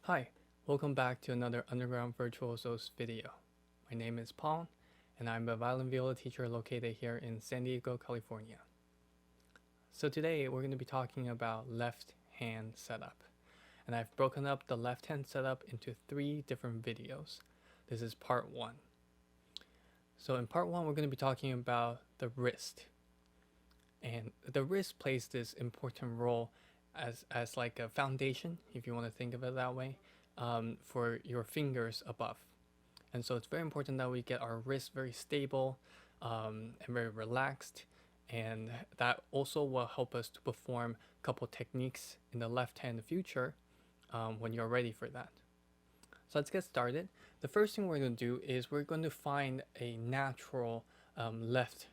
Hi, welcome back to another Underground Virtuosos video. My name is Paul, and I'm a violin viola teacher located here in San Diego, California. So today we're going to be talking about left hand setup. And I've broken up the left hand setup into 3 different videos. This is part 1. So in part 1 we're going to be talking about the wrist. And the wrist plays this important role as like a foundation, if you want to think of it that way, for your fingers above. And so it's very important that we get our wrist very stable and very relaxed, and that also will help us to perform a couple techniques in the left hand in the future when you're ready for that. So let's get started. The first thing we're going to do is we're going to find a natural left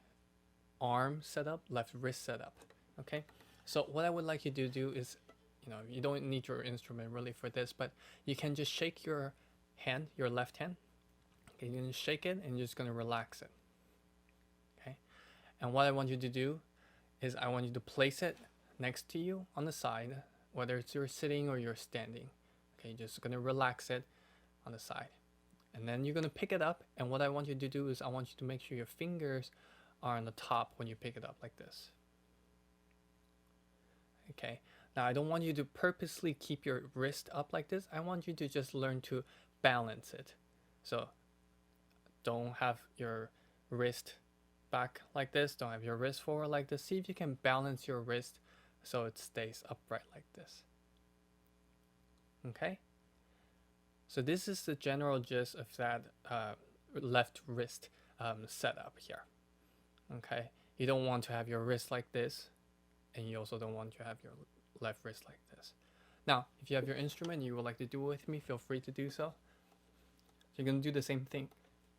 arm setup, left wrist setup. Okay, so what I would like you to do is, you don't need your instrument really for this, but you can just shake your hand, your left hand. Okay, you're gonna shake it and you're just gonna relax it. Okay, and what I want you to do is I want you to place it next to you on the side, whether it's you're sitting or you're standing. Okay, you're just gonna relax it on the side, and then you're gonna pick it up. And what I want you to do is I want you to make sure your fingers are on the top when you pick it up like this. Okay, now I don't want you to purposely keep your wrist up like this. I want you to just learn to balance it. So don't have your wrist back like this, don't have your wrist forward like this. See if you can balance your wrist so it stays upright like this. Okay, so this is the general gist of that left wrist setup here. Okay, you don't want to have your wrist like this, and you also don't want to have your left wrist like this. Now, if you have your instrument you would like to do it with me, feel free to do so. So you're going to do the same thing,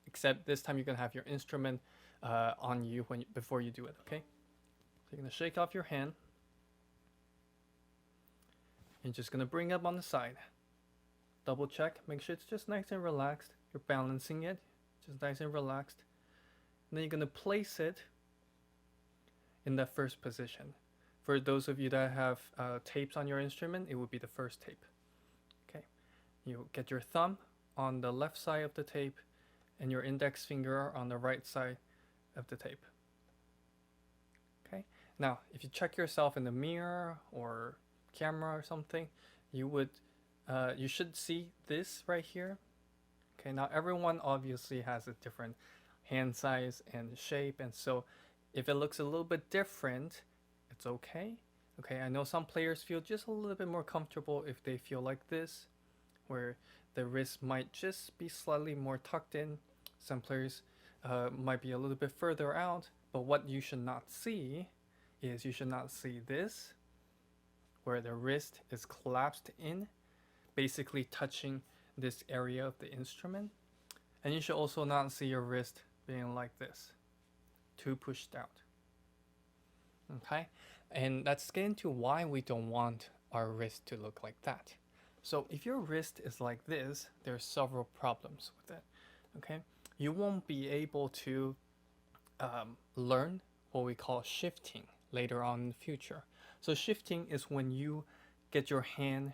except this time you're going to have your instrument on you before you do it, okay? So you're going to shake off your hand. You're just going to bring up on the side. Double check, make sure it's just nice and relaxed. You're balancing it, just nice and relaxed. And then you're going to place it in the first position. For those of you that have tapes on your instrument, it would be the first tape. Okay, you get your thumb on the left side of the tape and your index finger on the right side of the tape. Okay, now if you check yourself in the mirror or camera or something, you should see this right here. Okay, now everyone obviously has a different hand size and shape, and so if it looks a little bit different, it's okay. Okay, I know some players feel just a little bit more comfortable if they feel like this, where the wrist might just be slightly more tucked in. Some players might be a little bit further out, but what you should not see is you should not see this, where the wrist is collapsed in, basically touching this area of the instrument. And you should also not see your wrist being like this, too pushed out. Okay, and let's get into why we don't want our wrist to look like that. So if your wrist is like this, there's several problems with it. Okay, you won't be able to learn what we call shifting later on in the future. So shifting is when you get your hand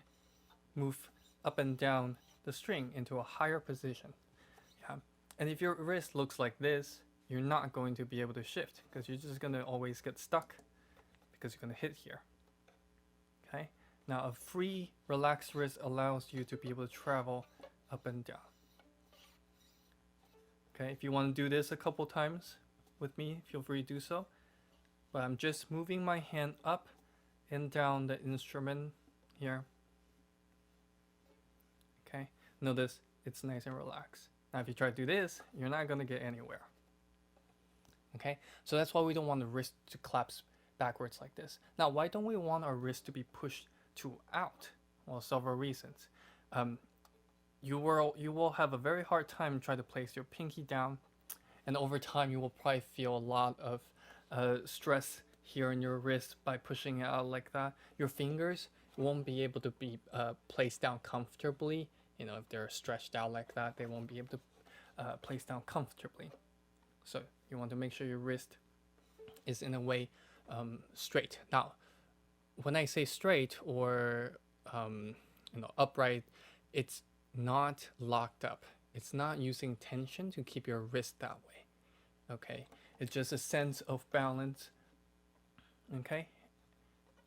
move up and down the string into a higher position. Yeah, and if your wrist looks like this, you're not going to be able to shift because you're just going to always get stuck because you're going to hit here. Okay, now a free relaxed wrist allows you to be able to travel up and down. Okay, if you want to do this a couple times with me, feel free to do so, but I'm just moving my hand up and down the instrument here. Okay, notice it's nice and relaxed. Now if you try to do this, you're not going to get anywhere. Okay, so that's why we don't want the wrist to collapse backwards like this. Now, why don't we want our wrist to be pushed to out? Well, several reasons. You will have a very hard time trying to place your pinky down, and over time you will probably feel a lot of stress here in your wrist by pushing it out like that. Your fingers won't be able to be placed down comfortably. If they're stretched out like that, they won't be able to place down comfortably. So you want to make sure your wrist is in a way straight. Now, when I say straight or upright, it's not locked up. It's not using tension to keep your wrist that way. Okay, it's just a sense of balance. Okay,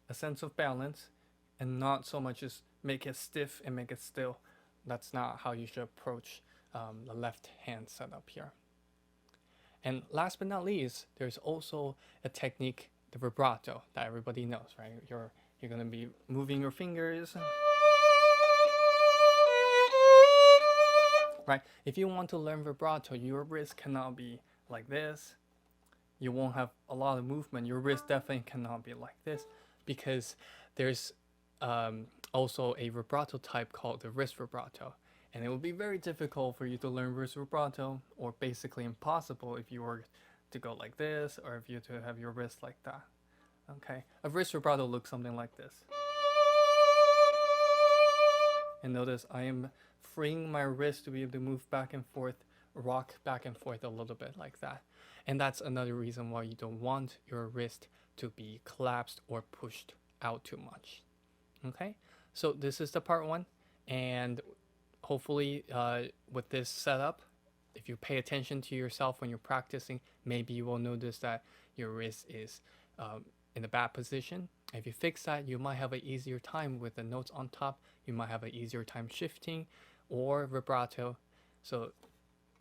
a sense of balance, and not so much as make it stiff and make it still. That's not how you should approach the left hand setup here. And last but not least, there's also a technique, the vibrato, that everybody knows, right? You're gonna be moving your fingers, right? If you want to learn vibrato, your wrist cannot be like this. You won't have a lot of movement. Your wrist definitely cannot be like this, because there's also a vibrato type called the wrist vibrato. And it will be very difficult for you to learn wrist vibrato, or basically impossible if you were to go like this, or if you to have your wrist like that. Okay, a wrist vibrato looks something like this. And notice I am freeing my wrist to be able to move back and forth, rock back and forth a little bit like that. And that's another reason why you don't want your wrist to be collapsed or pushed out too much. Okay, so this is the part one, and hopefully with this setup, if you pay attention to yourself when you're practicing, maybe you will notice that your wrist is in a bad position. If you fix that, you might have an easier time with the notes on top. You might have an easier time shifting or vibrato. So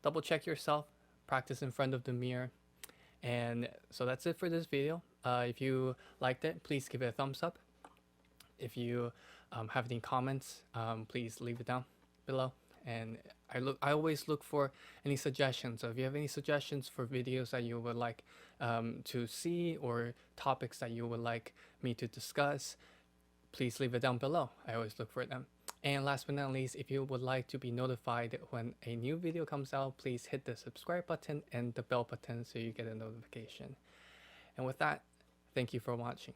double check yourself, practice in front of the mirror. And so that's it for this video. If you liked it, please give it a thumbs up. If you have any comments, please leave it down below. And I always look for any suggestions. So if you have any suggestions for videos that you would like to see, or topics that you would like me to discuss, please leave it down below. I always look for them. And last but not least, if you would like to be notified when a new video comes out, please hit the subscribe button and the bell button so you get a notification. And with that, thank you for watching.